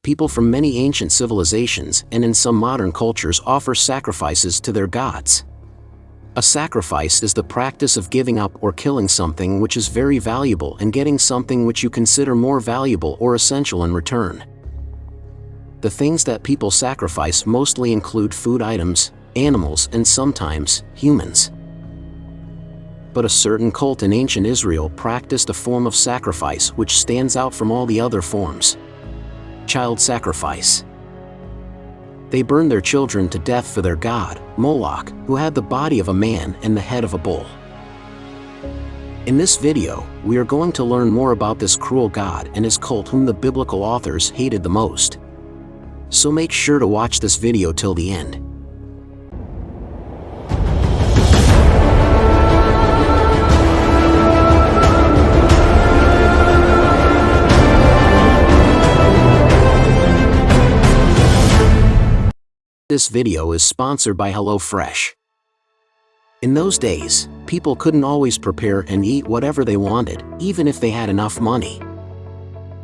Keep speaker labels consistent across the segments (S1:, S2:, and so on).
S1: people from many ancient civilizations and in some modern cultures offer sacrifices to their gods. A sacrifice is the practice of giving up or killing something which is very valuable and getting something which you consider more valuable or essential in return. The things that people sacrifice mostly include food items, animals, and sometimes humans. But a certain cult in ancient Israel practiced a form of sacrifice which stands out from all the other forms: child sacrifice. They burned their children to death for their god, Moloch, who had the body of a man and the head of a bull. In this video, we are going to learn more about this cruel god and his cult whom the biblical authors hated the most. So make sure to watch this video till the end. This video is sponsored by HelloFresh. In those days, people couldn't always prepare and eat whatever they wanted, even if they had enough money.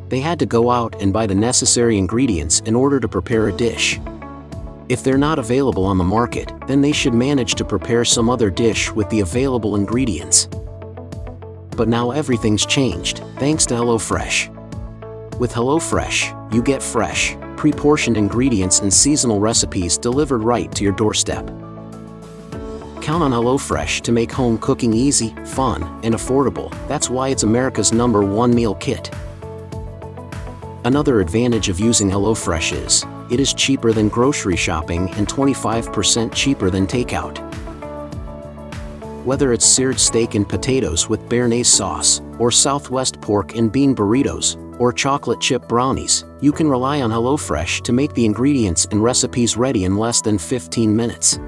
S1: They had to go out and buy the necessary ingredients in order to prepare a dish. If they're not available on the market, then they should manage to prepare some other dish with the available ingredients. But now everything's changed, thanks to HelloFresh. With HelloFresh, you get fresh, pre-portioned ingredients and seasonal recipes delivered right to your doorstep. Count on HelloFresh to make home cooking easy, fun, and affordable. That's why it's America's #1 meal kit. Another advantage of using HelloFresh is, it is cheaper than grocery shopping and 25% cheaper than takeout. Whether it's seared steak and potatoes with béarnaise sauce, or Southwest pork and bean burritos, or chocolate chip brownies, you can rely on HelloFresh to make the ingredients and recipes ready in less than 15 minutes.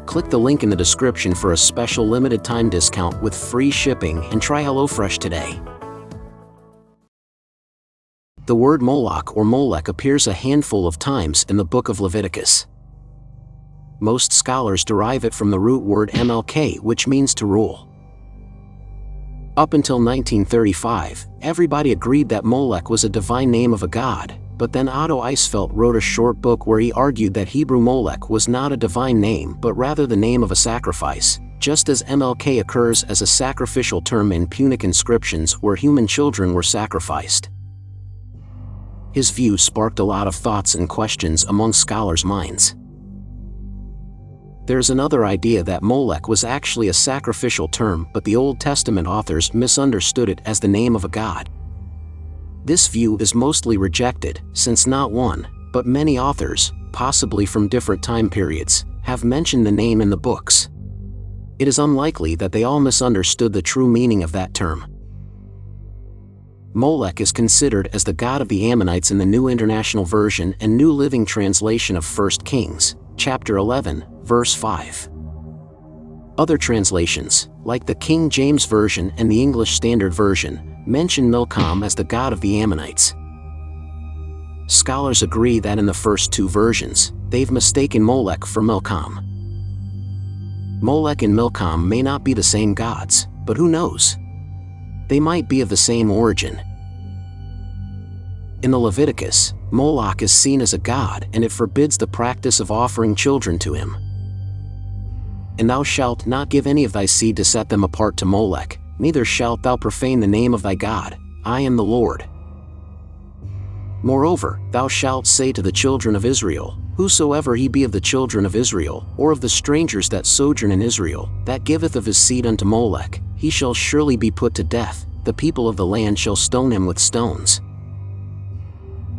S1: Click the link in the description for a special limited time discount with free shipping and try HelloFresh today. The word Moloch or Molech appears a handful of times in the book of Leviticus. Most scholars derive it from the root word MLK, which means to rule. Up until 1935, everybody agreed that Molech was a divine name of a god, but then Otto Eisfeld wrote a short book where he argued that Hebrew Molech was not a divine name but rather the name of a sacrifice, just as MLK occurs as a sacrificial term in Punic inscriptions where human children were sacrificed. His view sparked a lot of thoughts and questions among scholars' minds. There's another idea that Molech was actually a sacrificial term, but the Old Testament authors misunderstood it as the name of a god. This view is mostly rejected, since not one, but many authors, possibly from different time periods, have mentioned the name in the books. It is unlikely that they all misunderstood the true meaning of that term. Molech is considered as the god of the Ammonites in the New International Version and New Living Translation of 1 Kings, chapter 11, verse 5. Other translations, like the King James Version and the English Standard Version, mention Milcom as the god of the Ammonites. Scholars agree that in the first two versions, they've mistaken Molech for Milcom. Molech and Milcom may not be the same gods, but who knows? They might be of the same origin. In the Leviticus, Moloch is seen as a god and it forbids the practice of offering children to him. And thou shalt not give any of thy seed to set them apart to Molech, neither shalt thou profane the name of thy God, I am the Lord. Moreover, thou shalt say to the children of Israel, whosoever he be of the children of Israel, or of the strangers that sojourn in Israel, that giveth of his seed unto Molech, he shall surely be put to death, the people of the land shall stone him with stones.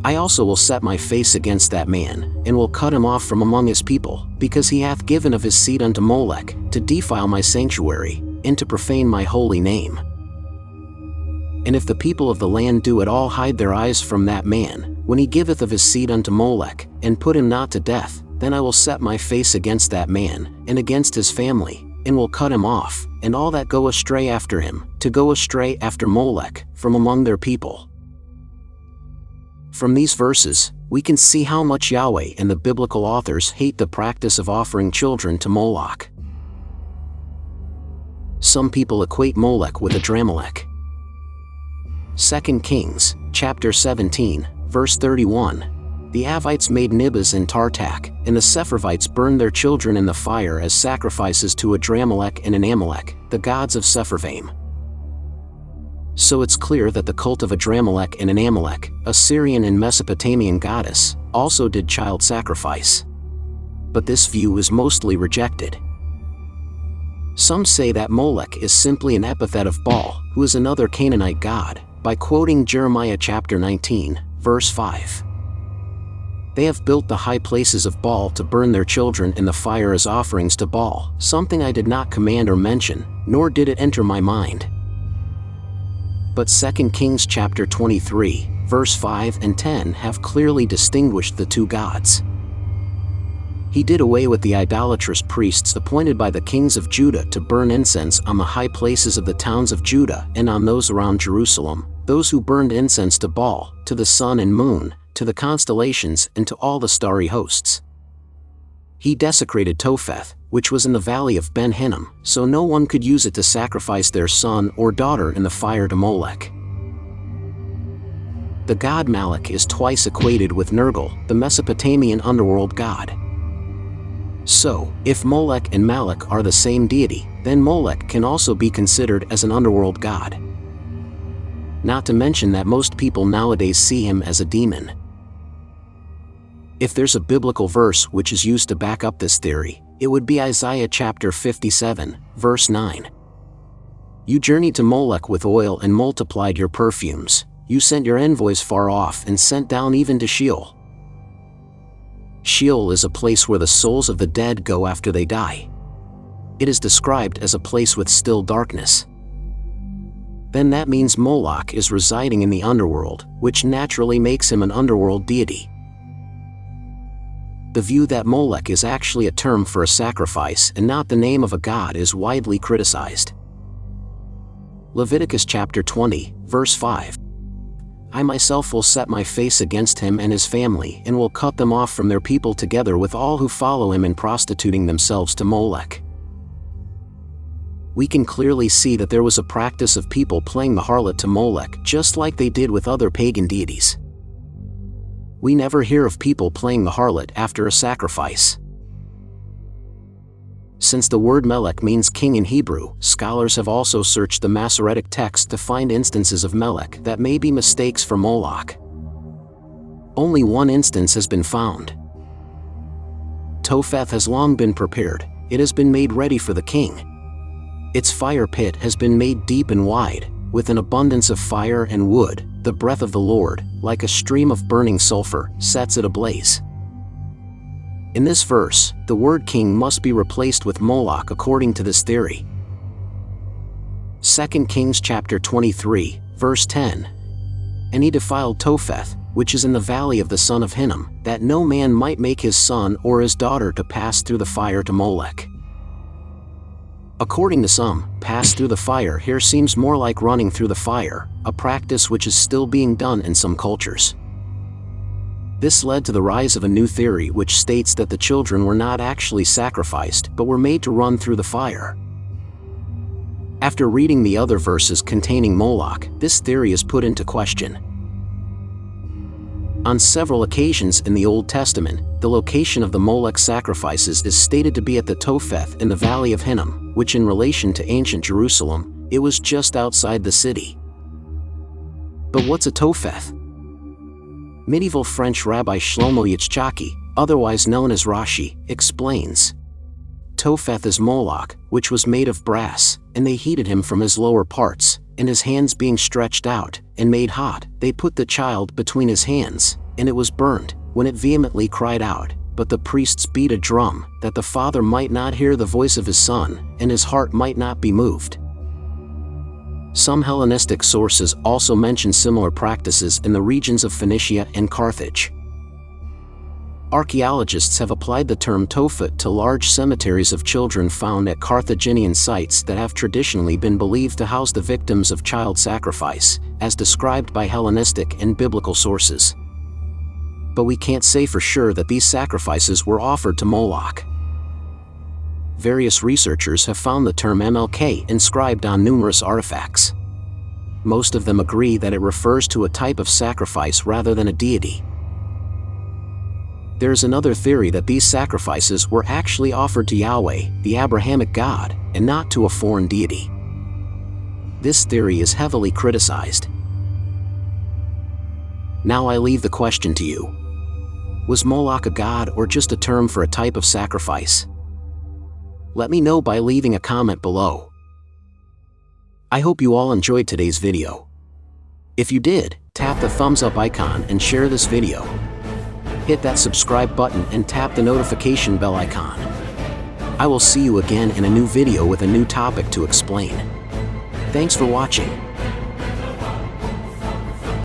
S1: I also will set my face against that man, and will cut him off from among his people, because he hath given of his seed unto Molech, to defile my sanctuary, and to profane my holy name. And if the people of the land do at all hide their eyes from that man, when he giveth of his seed unto Molech, and put him not to death, then I will set my face against that man, and against his family, and will cut him off, and all that go astray after him, to go astray after Molech, from among their people. From these verses, we can see how much Yahweh and the biblical authors hate the practice of offering children to Moloch. Some people equate Molech with Adramelech. 2 Kings, chapter 17, verse 31. The Avites made Nibas in Tartak, and the Sepharvites burned their children in the fire as sacrifices to Adramelech and Anamelech, the gods of Sepharvaim. So it's clear that the cult of Adramelech and Anamelech, a Syrian and Mesopotamian goddess, also did child sacrifice. But this view is mostly rejected. Some say that Moloch is simply an epithet of Baal, who is another Canaanite god, by quoting Jeremiah chapter 19, verse 5. They have built the high places of Baal to burn their children in the fire as offerings to Baal, something I did not command or mention, nor did it enter my mind. But 2 Kings chapter 23, verse 5 and 10 have clearly distinguished the two gods. He did away with the idolatrous priests appointed by the kings of Judah to burn incense on the high places of the towns of Judah and on those around Jerusalem, those who burned incense to Baal, to the sun and moon, to the constellations, and to all the starry hosts. He desecrated Topheth, which was in the valley of Ben Hinnom, so no one could use it to sacrifice their son or daughter in the fire to Molech. The god Moloch is twice equated with Nergal, the Mesopotamian underworld god. So, if Molech and Moloch are the same deity, then Molech can also be considered as an underworld god. Not to mention that most people nowadays see him as a demon. If there's a biblical verse which is used to back up this theory, it would be Isaiah chapter 57, verse 9. You journeyed to Moloch with oil and multiplied your perfumes. You sent your envoys far off and sent down even to Sheol. Sheol is a place where the souls of the dead go after they die. It is described as a place with still darkness. Then that means Moloch is residing in the underworld, which naturally makes him an underworld deity. The view that Molech is actually a term for a sacrifice and not the name of a god is widely criticized. Leviticus chapter 20, verse 5. I myself will set my face against him and his family and will cut them off from their people together with all who follow him in prostituting themselves to Molech. We can clearly see that there was a practice of people playing the harlot to Molech just like they did with other pagan deities. We never hear of people playing the harlot after a sacrifice. Since the word Melech means king in Hebrew, scholars have also searched the Masoretic text to find instances of Melech that may be mistakes for Moloch. Only one instance has been found. Topheth has long been prepared, it has been made ready for the king. Its fire pit has been made deep and wide, with an abundance of fire and wood, the breath of the Lord, like a stream of burning sulfur, sets it ablaze. In this verse, the word king must be replaced with Moloch according to this theory. 2 Kings chapter 23, verse 10. And he defiled Topheth, which is in the valley of the son of Hinnom, that no man might make his son or his daughter to pass through the fire to Molech. According to some, pass through the fire here seems more like running through the fire, a practice which is still being done in some cultures. This led to the rise of a new theory which states that the children were not actually sacrificed but were made to run through the fire. After reading the other verses containing Moloch, this theory is put into question. On several occasions in the Old Testament, the location of the Molech sacrifices is stated to be at the Topheth in the valley of Hinnom, which in relation to ancient Jerusalem, it was just outside the city. But what's a Topheth? Medieval French Rabbi Shlomo Yitzchaki, otherwise known as Rashi, explains. Topheth is Moloch, which was made of brass, and they heated him from his lower parts, and his hands being stretched out, and made hot, they put the child between his hands, and it was burned, when it vehemently cried out, but the priests beat a drum, that the father might not hear the voice of his son, and his heart might not be moved. Some Hellenistic sources also mention similar practices in the regions of Phoenicia and Carthage. Archaeologists have applied the term Tophet to large cemeteries of children found at Carthaginian sites that have traditionally been believed to house the victims of child sacrifice, as described by Hellenistic and biblical sources. But we can't say for sure that these sacrifices were offered to Moloch. Various researchers have found the term MLK inscribed on numerous artifacts. Most of them agree that it refers to a type of sacrifice rather than a deity. There's another theory that these sacrifices were actually offered to Yahweh, the Abrahamic God, and not to a foreign deity. This theory is heavily criticized. Now I leave the question to you. Was Moloch a god or just a term for a type of sacrifice? Let me know by leaving a comment below. I hope you all enjoyed today's video. If you did, tap the thumbs up icon and share this video. Hit that subscribe button and tap the notification bell icon. I will see you again in a new video with a new topic to explain. Thanks for watching.